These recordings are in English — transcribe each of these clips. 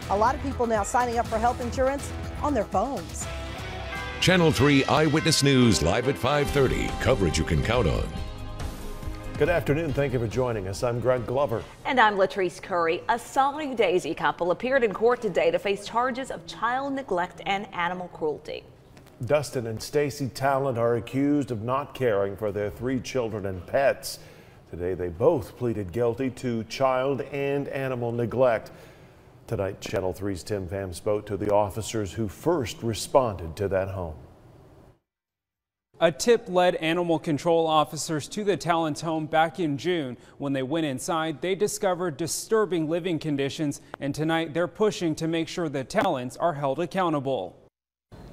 A lot of people now signing up for health insurance on their phones. Channel 3 Eyewitness News live at 5:30. Coverage you can count on. Good afternoon. Thank you for joining us. I'm Greg Glover. And I'm Latrice Curry. A Song Daisy couple appeared in court today to face charges of child neglect and animal cruelty. Dustin and Stacy Talent are accused of not caring for their 3 children and pets. Today, they both pleaded guilty to child and animal neglect. Tonight, Channel 3's Tim Pham spoke to the officers who first responded to that home. A tip led animal control officers to the Talents' home back in June. When they went inside, they discovered disturbing living conditions, and tonight they're pushing to make sure the Talents are held accountable.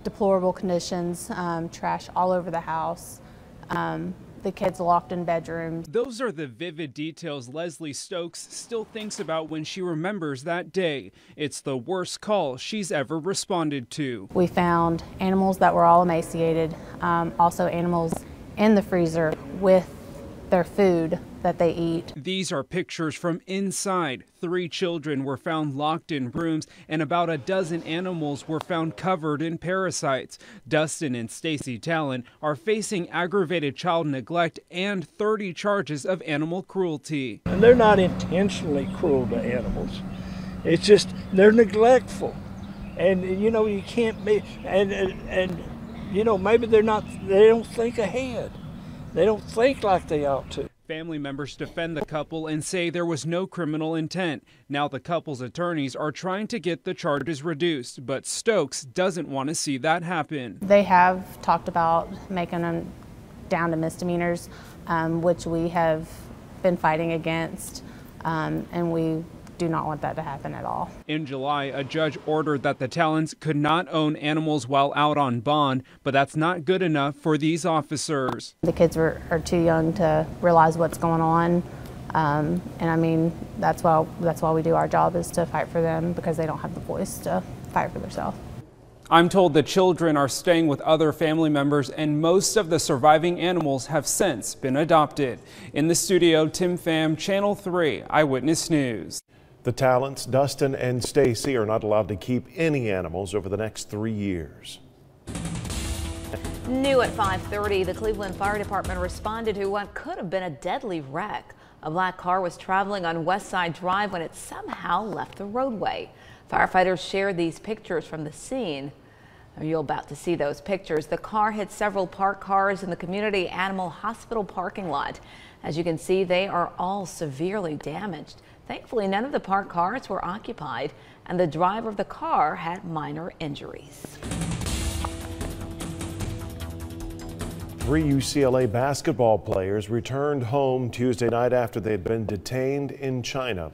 Deplorable conditions, trash all over the house, the kids locked in bedrooms. Those are the vivid details Leslie Stokes still thinks about when she remembers that day. It's the worst call she's ever responded to. We found animals that were all emaciated, also animals in the freezer with their food that they eat. These are pictures from inside. 3 children were found locked in rooms, and about a dozen animals were found covered in parasites. Dustin and Stacy Talent are facing aggravated child neglect and 30 charges of animal cruelty. And they're not intentionally cruel to animals. It's just they're neglectful. And you know, you can't be, and you know, maybe they don't think ahead. They don't think like they ought to. Family members defend the couple and say there was no criminal intent. Now the couple's attorneys are trying to get the charges reduced, but Stokes doesn't want to see that happen. They have talked about making them down to misdemeanors, which we have been fighting against, and we do not want that to happen at all. In July, a judge ordered that the Talents could not own animals while out on bond, but that's not good enough for these officers. The kids are too young to realize what's going on, and I mean, that's why we do our job, is to fight for them, because they don't have the voice to fight for themselves. I'm told the children are staying with other family members, and most of the surviving animals have since been adopted. In the studio, Tim Pham, Channel 3 Eyewitness News. The Talents, Dustin and Stacy, are not allowed to keep any animals over the next 3 years. New at 5:30, the Cleveland Fire Department responded to what could have been a deadly wreck. A black car was traveling on West Side Drive when it somehow left the roadway. Firefighters shared these pictures from the scene. You're about to see those pictures. The car hit several parked cars in the Community Animal Hospital parking lot. As you can see, they are all severely damaged. Thankfully, none of the parked cars were occupied, and the driver of the car had minor injuries. 3 UCLA basketball players returned home Tuesday night after they had been detained in China.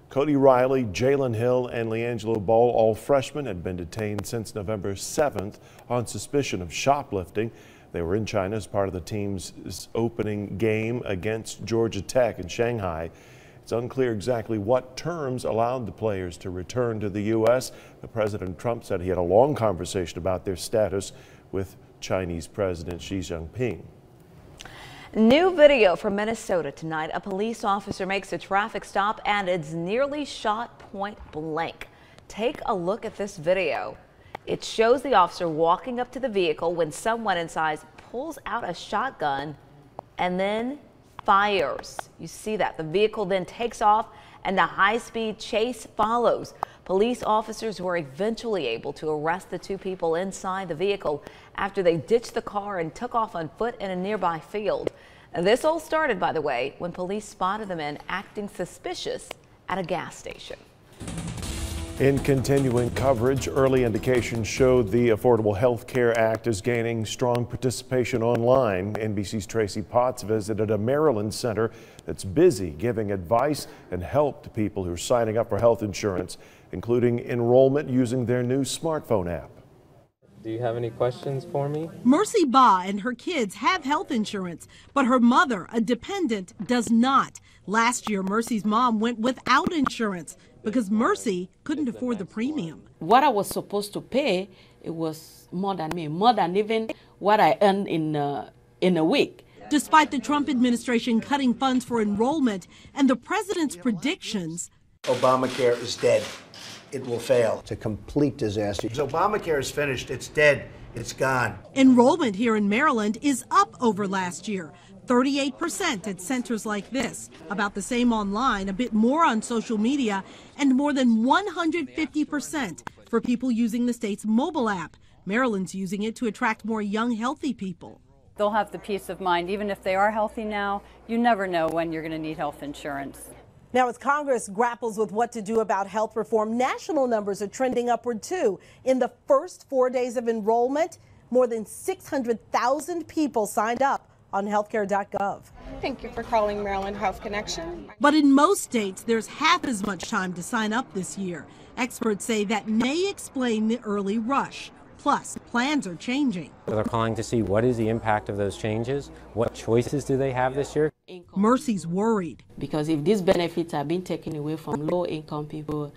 Cody Riley, Jalen Hill, and LeAngelo Ball, all freshmen, had been detained since November 7th on suspicion of shoplifting. They were in China as part of the team's opening game against Georgia Tech in Shanghai. It's unclear exactly what terms allowed the players to return to the U.S. But President Trump said he had a long conversation about their status with Chinese President Xi Jinping. New video from Minnesota tonight. A police officer makes a traffic stop and it's nearly shot point blank. Take a look at this video. It shows the officer walking up to the vehicle when someone inside pulls out a shotgun and then fires. You see that. The vehicle then takes off and the high-speed chase follows. Police officers were eventually able to arrest the 2 people inside the vehicle after they ditched the car and took off on foot in a nearby field. And this all started, by the way, when police spotted the men acting suspicious at a gas station. In continuing coverage, early indications showed the Affordable Health Care Act is gaining strong participation online. NBC's Tracy Potts visited a Maryland center that's busy giving advice and help to people who are signing up for health insurance, including enrollment using their new smartphone app. Do you have any questions for me? Mercy Ba and her kids have health insurance, but her mother, a dependent, does not. Last year, Mercy's mom went without insurance because Mercy couldn't afford the premium. What I was supposed to pay, it was more than even what I earned in a week. Despite the Trump administration cutting funds for enrollment and the president's predictions, Obamacare is dead. it will fail. It's a complete disaster. Obamacare is finished. It's dead. It's gone. Enrollment here in Maryland is up over last year. 38% at centers like this, about the same online, a bit more on social media, and more than 150% for people using the state's mobile app. Maryland's using it to attract more young, healthy people. They'll have the peace of mind, even if they are healthy now, you never know when you're going to need health insurance. Now, as Congress grapples with what to do about health reform, national numbers are trending upward, too. In the first 4 days of enrollment, more than 600,000 people signed up on healthcare.gov. Thank you for calling Maryland Health Connection. But in most states, there's half as much time to sign up this year. Experts say that may explain the early rush. Plus, plans are changing. They're calling to see what is the impact of those changes, what choices do they have this year. Mercy's worried. Because if these benefits are being taken away from low-income people,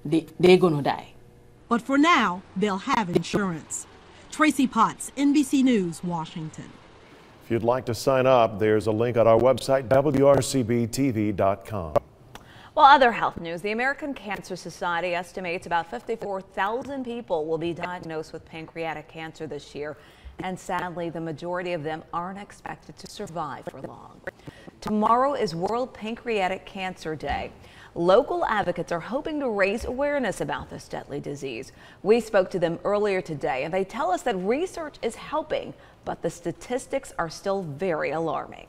they're going to die. But for now, they'll have insurance. Tracy Potts, NBC News, Washington. If you'd like to sign up, there's a link on our website, WRCBTV.com. Well, other health news, the American Cancer Society estimates about 54,000 people will be diagnosed with pancreatic cancer this year, and sadly, the majority of them aren't expected to survive for long. Tomorrow is World Pancreatic Cancer Day. Local advocates are hoping to raise awareness about this deadly disease. We spoke to them earlier today, and they tell us that research is helping, but the statistics are still very alarming.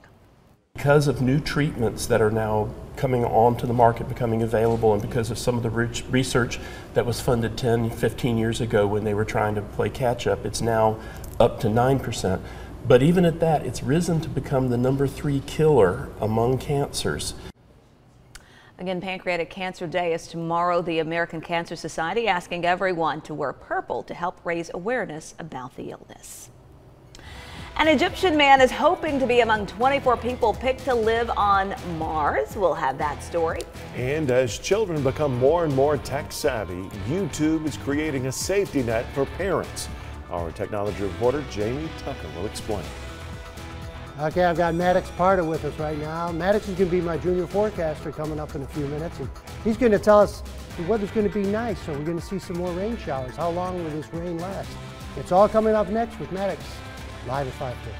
Because of new treatments that are now coming onto the market, becoming available, and because of some of the research that was funded 10, 15 years ago when they were trying to play catch up, it's now up to 9%. But even at that, it's risen to become the #3 killer among cancers. Again, Pancreatic Cancer Day is tomorrow. The American Cancer Society asking everyone to wear purple to help raise awareness about the illness. An Egyptian man is hoping to be among 24 people picked to live on Mars. We'll have that story. And as children become more and more tech savvy, YouTube is creating a safety net for parents. Our technology reporter, Jamie Tucker, will explain. Okay, I've got Maddox Parda with us right now. Maddox is going to be my junior forecaster coming up in a few minutes, and he's going to tell us the weather's going to be nice, so we're going to see some more rain showers. How long will this rain last? It's all coming up next with Maddox, live at 5:30.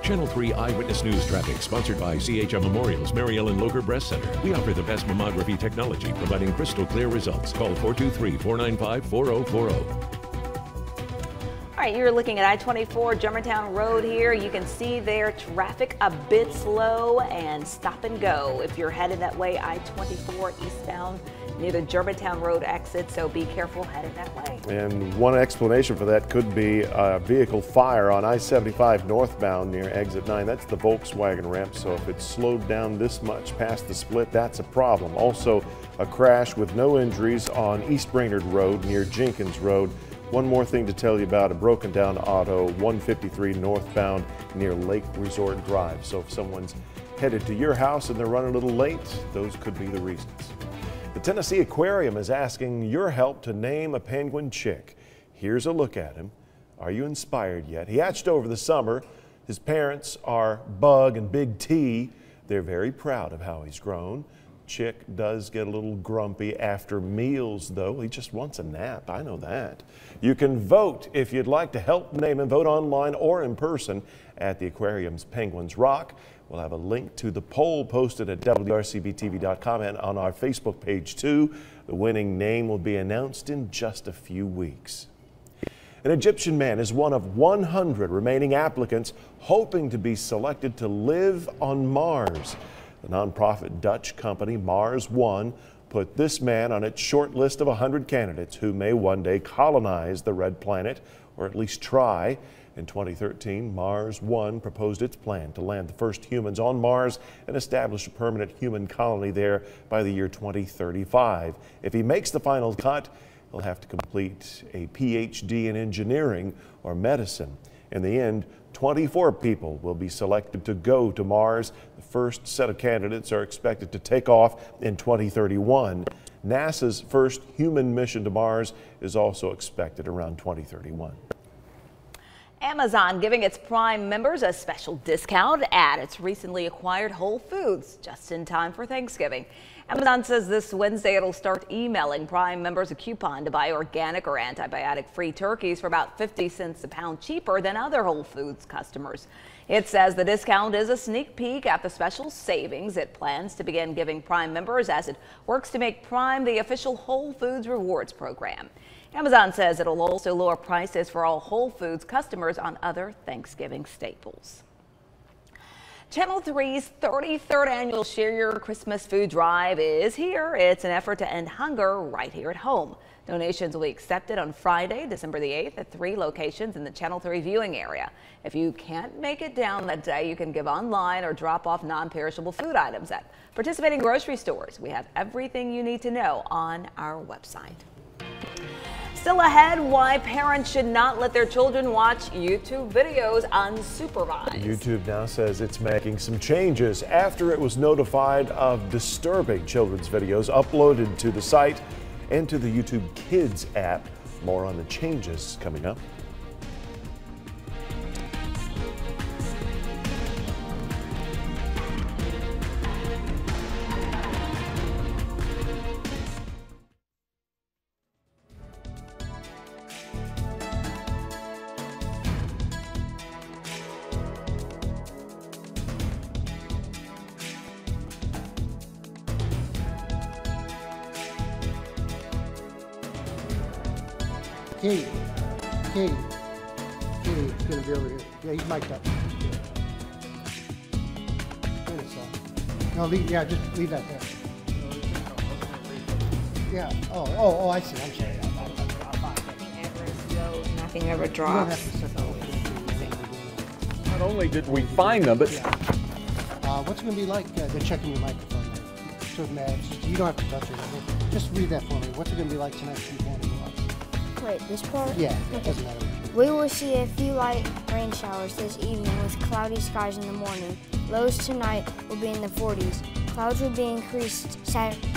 Channel 3 Eyewitness News Traffic, sponsored by CHM Memorial's Mary Ellen Loger Breast Center. We offer the best mammography technology, providing crystal clear results. Call 423-495-4040. All right, you're looking at I-24 Germantown Road here. You can see there traffic a bit slow and stop and go if you're headed that way, I-24 eastbound near the Germantown Road exit, so be careful headed that way. And one explanation for that could be a vehicle fire on I-75 northbound near exit 9. That's the Volkswagen ramp, so if it's slowed down this much past the split, that's a problem. Also, a crash with no injuries on East Brainerd Road near Jenkins Road. One more thing to tell you about: a broken down auto, 153 northbound near Lake Resort Drive. So if someone's headed to your house and they're running a little late, those could be the reasons. The Tennessee Aquarium is asking your help to name a penguin chick. Here's a look at him. Are you inspired yet? He hatched over the summer. His parents are Bug and Big T. They're very proud of how he's grown. Chick does get a little grumpy after meals, though. He just wants a nap. I know that. You can vote if you'd like to help name him. Vote online or in person at the aquarium's Penguins Rock. We'll have a link to the poll posted at WRCBTV.com and on our Facebook page, too. The winning name will be announced in just a few weeks. An Egyptian man is one of 100 remaining applicants hoping to be selected to live on Mars. The nonprofit Dutch company Mars One put this man on its short list of 100 candidates who may one day colonize the red planet, or at least try. In 2013, Mars One proposed its plan to land the first humans on Mars and establish a permanent human colony there by the year 2035. If he makes the final cut, he'll have to complete a PhD in engineering or medicine. In the end, 24 people will be selected to go to Mars. The first set of candidates are expected to take off in 2031. NASA's first human mission to Mars is also expected around 2031. Amazon giving its Prime members a special discount at its recently acquired Whole Foods just in time for Thanksgiving. Amazon says this Wednesday it'll start emailing Prime members a coupon to buy organic or antibiotic-free turkeys for about 50 cents a pound cheaper than other Whole Foods customers. It says the discount is a sneak peek at the special savings it plans to begin giving Prime members as it works to make Prime the official Whole Foods rewards program. Amazon says it'll also lower prices for all Whole Foods customers on other Thanksgiving staples. Channel 3's 33rd annual Share Your Christmas Food Drive is here. It's an effort to end hunger right here at home. Donations will be accepted on Friday, December the 8th at 3 locations in the Channel 3 viewing area. If you can't make it down that day, you can give online or drop off non-perishable food items at participating grocery stores. We have everything you need to know on our website. Still ahead, why parents should not let their children watch YouTube videos unsupervised. YouTube now says it's making some changes after it was notified of disturbing children's videos uploaded to the site and to the YouTube Kids app. More on the changes coming up. Katie, it's gonna be over here. Yeah, he's mic'd up. No, just leave that there. Yeah. Oh, I see. I'm sorry. Nothing ever drops. Not only did we find them, but what's it gonna be like? They're checking your microphone. So you don't have to touch it. Just read that for me. What's it gonna be like tonight? Wait, this part? Yeah, it doesn't matter. We will see a few light rain showers this evening with cloudy skies in the morning. Lows tonight will be in the 40s. Clouds will be increased Saturday.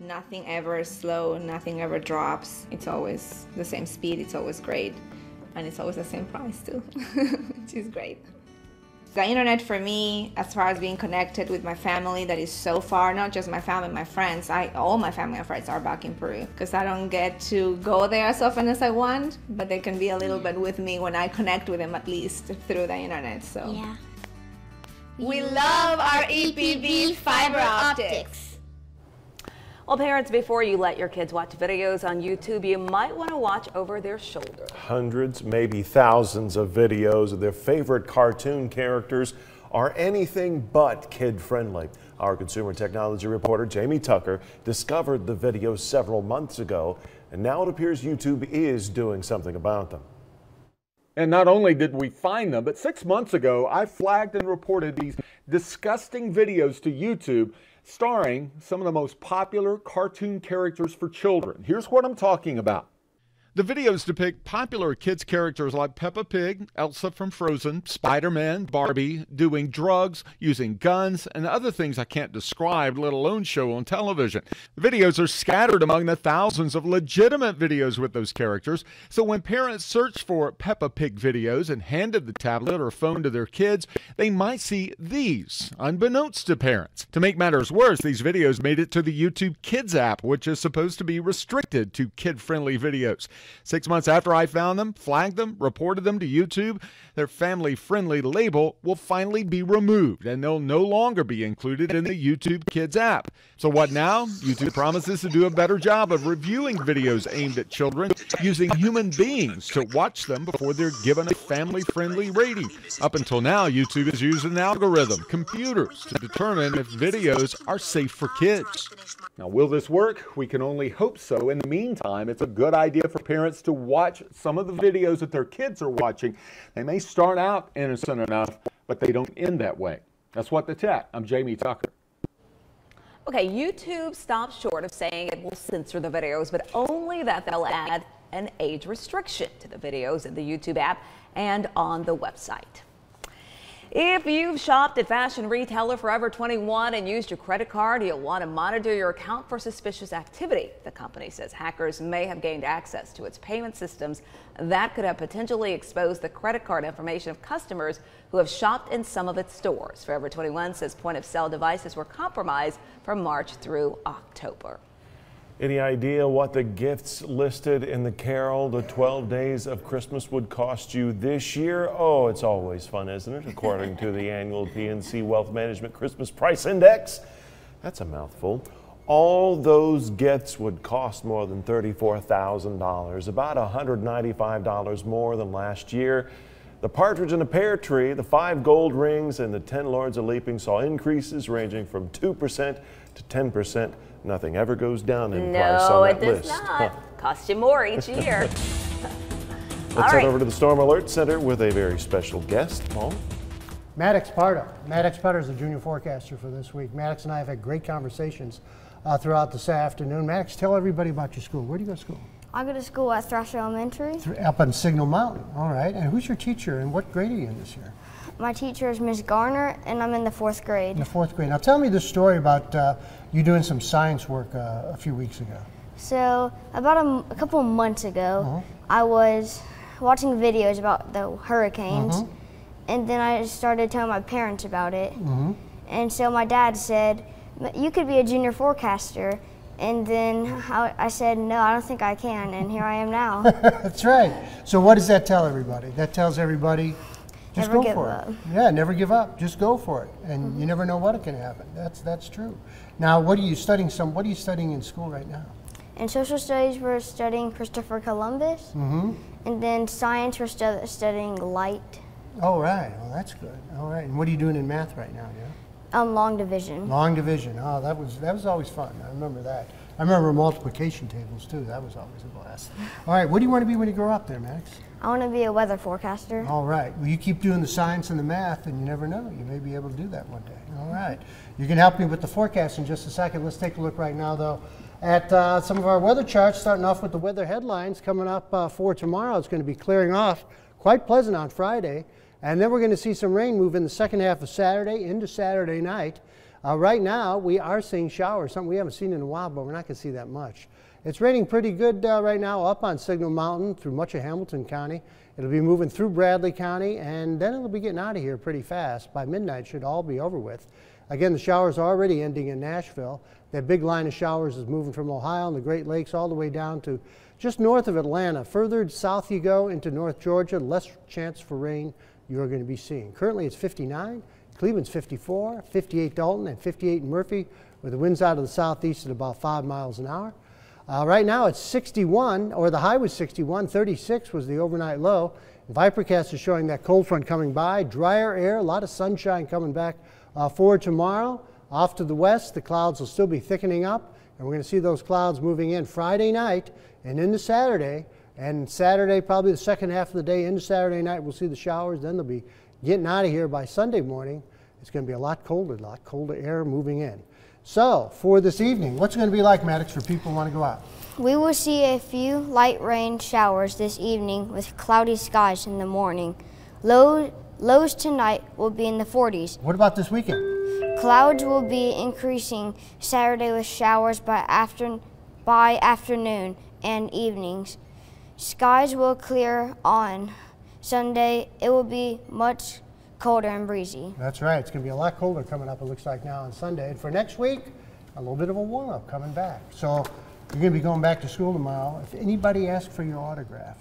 Nothing ever slow, nothing ever drops. It's always the same speed, it's always great. And it's always the same price too, which is great. The internet for me, as far as being connected with my family that is so far, not just my family, my friends, all my family and friends are back in Peru because I don't get to go there as often as I want, but they can be a little bit with me when I connect with them at least through the internet, so. Yeah. We love our EPV fiber optics. Well, parents, before you let your kids watch videos on YouTube, you might want to watch over their shoulder. Hundreds, maybe thousands of videos of their favorite cartoon characters are anything but kid-friendly. Our consumer technology reporter, Jamie Tucker, discovered the videos several months ago, and now it appears YouTube is doing something about them. And not only did we find them, but 6 months ago, I flagged and reported these disgusting videos to YouTube starring some of the most popular cartoon characters for children. Here's what I'm talking about. The videos depict popular kids characters like Peppa Pig, Elsa from Frozen, Spider-Man, Barbie, doing drugs, using guns, and other things I can't describe, let alone show on television. The videos are scattered among the thousands of legitimate videos with those characters, so when parents search for Peppa Pig videos and handed the tablet or phone to their kids, they might see these, unbeknownst to parents. To make matters worse, these videos made it to the YouTube Kids app, which is supposed to be restricted to kid-friendly videos. 6 months after I found them, flagged them, reported them to YouTube, their family-friendly label will finally be removed, and they'll no longer be included in the YouTube Kids app. So what now? YouTube promises to do a better job of reviewing videos aimed at children using human beings to watch them before they're given a family-friendly rating. Up until now, YouTube has used an algorithm, computers, to determine if videos are safe for kids. Now, will this work? We can only hope so. In the meantime, it's a good idea for parents to watch some of the videos that their kids are watching. They may start out innocent enough, but they don't end that way. That's What the Tech. I'm Jamie Tucker. Okay, YouTube stopped short of saying it will censor the videos, but only that they'll add an age restriction to the videos in the YouTube app and on the website. If you've shopped at fashion retailer Forever 21 and used your credit card, you'll want to monitor your account for suspicious activity. The company says hackers may have gained access to its payment systems that could have potentially exposed the credit card information of customers who have shopped in some of its stores. Forever 21 says point-of-sale devices were compromised from March through October. Any idea what the gifts listed in the carol, The 12 Days of Christmas, would cost you this year? Oh, it's always fun, isn't it? According to the annual PNC Wealth Management Christmas Price Index. That's a mouthful. All those gifts would cost more than $34,000, about $195 more than last year. The Partridge in a Pear Tree, the 5 gold rings, and the 10 Lords of Leaping saw increases ranging from 2% to 10%. Nothing ever goes down in price on that list. No, it does not. Costs you more each year. Let's head over to the Storm Alert Center with a very special guest. Paul? Maddox Pardo. Maddox Pardo is the junior forecaster for this week. Maddox and I have had great conversations throughout this afternoon. Maddox, tell everybody about your school. Where do you go to school? I go to school at Thrasher Elementary. Up on Signal Mountain. All right. And who's your teacher and what grade are you in this year? My teacher is Miss Garner, and I'm in the 4th grade. In the 4th grade. Now tell me the story about you doing some science work a few weeks ago. So about a couple of months ago, I was watching videos about the hurricanes, and then I started telling my parents about it. And so my dad said, "You could be a junior forecaster." And then I said, "No, I don't think I can," and here I am now. That's right. So what does that tell everybody? That tells everybody, just go for it. Yeah, never give up. Just go for it, and you never know what can happen. That's true. Now, what are you studying? What are you studying in school right now? In social studies, we're studying Christopher Columbus, and then science, we're studying light. Oh, right. Well, that's good. All right. And what are you doing in math right now? Yeah. Long division. Long division. Oh, that was always fun. I remember that. I remember multiplication tables too. That was always a blast. All right. What do you want to be when you grow up, there, Max? I want to be a weather forecaster. All right. Well, you keep doing the science and the math, and you never know. You may be able to do that one day. All right. You can help me with the forecast in just a second. Let's take a look right now, though, at some of our weather charts. Starting off with the weather headlines coming up for tomorrow. It's going to be clearing off. Quite pleasant on Friday. And then we're going to see some rain move in the second half of Saturday into Saturday night. Right now, we are seeing showers, something we haven't seen in a while, but we're not going to see that much. It's raining pretty good right now up on Signal Mountain through much of Hamilton County. It'll be moving through Bradley County, and then it'll be getting out of here pretty fast. By midnight, it should all be over with. Again, the showers are already ending in Nashville. That big line of showers is moving from Ohio and the Great Lakes all the way down to just north of Atlanta. Further south you go into North Georgia, less chance for rain you're going to be seeing. Currently, it's 59. Cleveland's 54, 58 Dalton, and 58 in Murphy, with the winds out of the southeast at about 5 miles an hour. Right now it's 61, or the high was 61, 36 was the overnight low. Vipercast is showing that cold front coming by, drier air, a lot of sunshine coming back forward tomorrow. Off to the west, the clouds will still be thickening up, and we're going to see those clouds moving in Friday night and into Saturday. And Saturday, probably the second half of the day into Saturday night, we'll see the showers. Then they'll be getting out of here by Sunday morning. It's going to be a lot colder air moving in. So, for this evening, what's it going to be like, Maddox, for people who want to go out? We will see a few light rain showers this evening with cloudy skies in the morning. Lows tonight will be in the 40s. What about this weekend? Clouds will be increasing Saturday with showers by afternoon and evenings. Skies will clear on Sunday. It will be much colder and breezy. That's right. It's going to be a lot colder coming up, it looks like, now on Sunday. And for next week, a little bit of a warm-up coming back. So you're going to be going back to school tomorrow. If anybody asks for your autograph,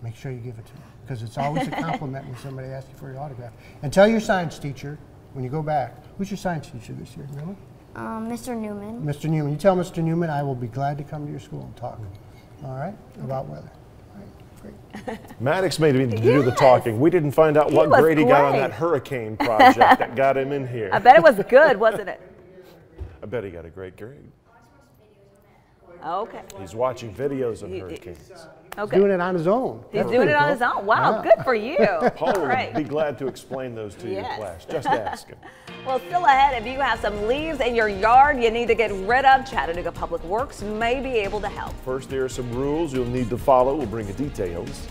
make sure you give it to them, because it's always a compliment when somebody asks you for your autograph. And tell your science teacher when you go back. Who's your science teacher this year, really? Mr. Newman. Mr. Newman. You tell Mr. Newman I will be glad to come to your school and talk. All right? About weather. Maddox made me do the talking. We didn't find out what grade he got on that hurricane project that got him in here. I bet it was good, wasn't it? I bet he got a great grade. Okay. He's watching videos of hurricanes. Okay. He's doing it on his own. He's doing it on his own. Wow, good for you. Paul All right. would be glad to explain those to you in class. Just ask him. Well, still ahead, if you have some leaves in your yard you need to get rid of, Chattanooga Public Works may be able to help. First, there are some rules you'll need to follow. We'll bring you details.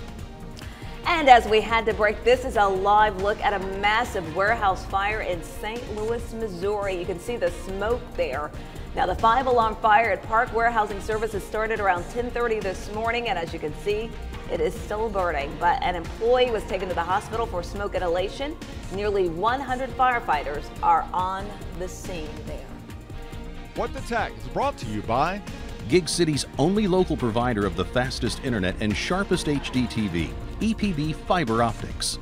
And as we had to break, this is a live look at a massive warehouse fire in St. Louis, Missouri. You can see the smoke there. Now, the 5-alarm fire at Park Warehousing Services started around 10:30 this morning, and as you can see, it is still burning. But an employee was taken to the hospital for smoke inhalation. Nearly 100 firefighters are on the scene there. What the Tech is brought to you by Gig City's only local provider of the fastest internet and sharpest HD TV, EPB Fiber Optics.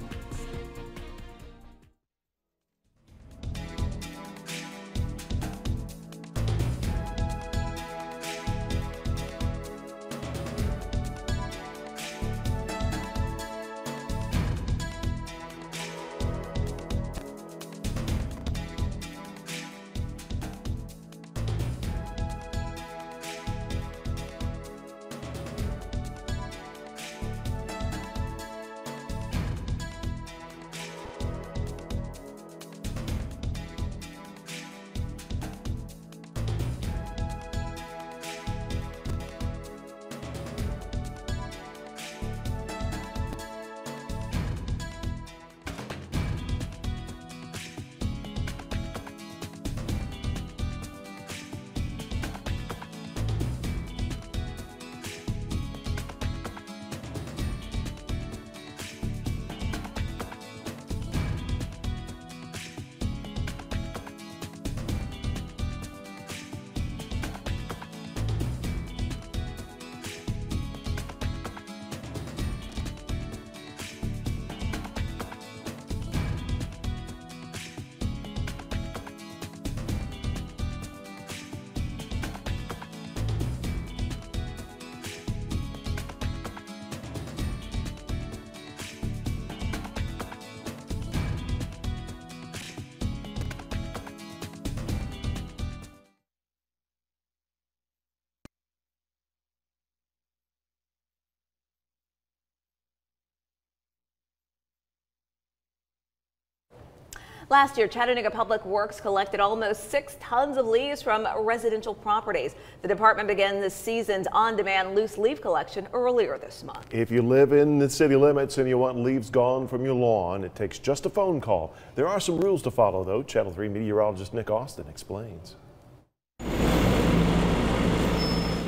Last year, Chattanooga Public Works collected almost 6 tons of leaves from residential properties. The department began this season's on-demand loose leaf collection earlier this month. If you live in the city limits and you want leaves gone from your lawn, it takes just a phone call. There are some rules to follow, though. Channel 3 meteorologist Nick Austin explains.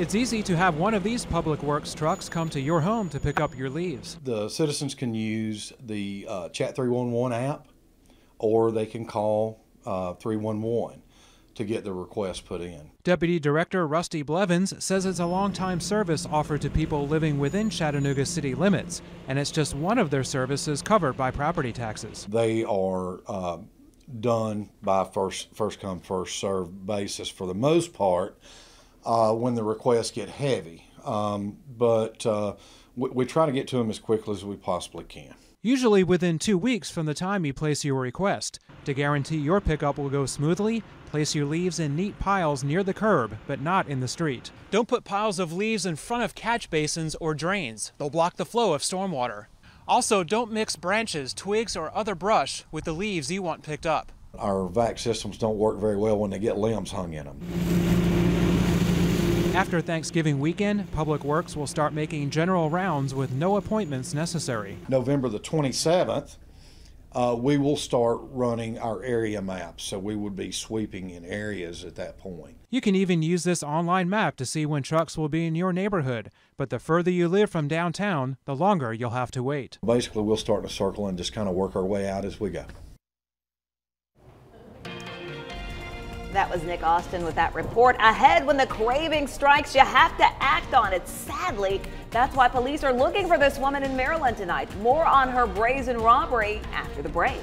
It's easy to have one of these Public Works trucks come to your home to pick up your leaves. The citizens can use the Chat 311 app, or they can call 311 to get the request put in. Deputy Director Rusty Blevins says it's a long-time service offered to people living within Chattanooga city limits, and it's just one of their services covered by property taxes. They are done by first come, first served basis for the most part when the requests get heavy, but we try to get to them as quickly as we possibly can. Usually within 2 weeks from the time you place your request. To guarantee your pickup will go smoothly, place your leaves in neat piles near the curb, but not in the street. Don't put piles of leaves in front of catch basins or drains. They'll block the flow of stormwater. Also, don't mix branches, twigs, or other brush with the leaves you want picked up. Our vac systems don't work very well when they get limbs hung in them. After Thanksgiving weekend, Public Works will start making general rounds with no appointments necessary. November the 27th, we will start running our area maps, so we would be sweeping in areas at that point. You can even use this online map to see when trucks will be in your neighborhood, but the further you live from downtown, the longer you'll have to wait. Basically, we'll start in a circle and just kind of work our way out as we go. That was Nick Austin with that report. Ahead, when the craving strikes, you have to act on it. Sadly, that's why police are looking for this woman in Maryland tonight. More on her brazen robbery after the break.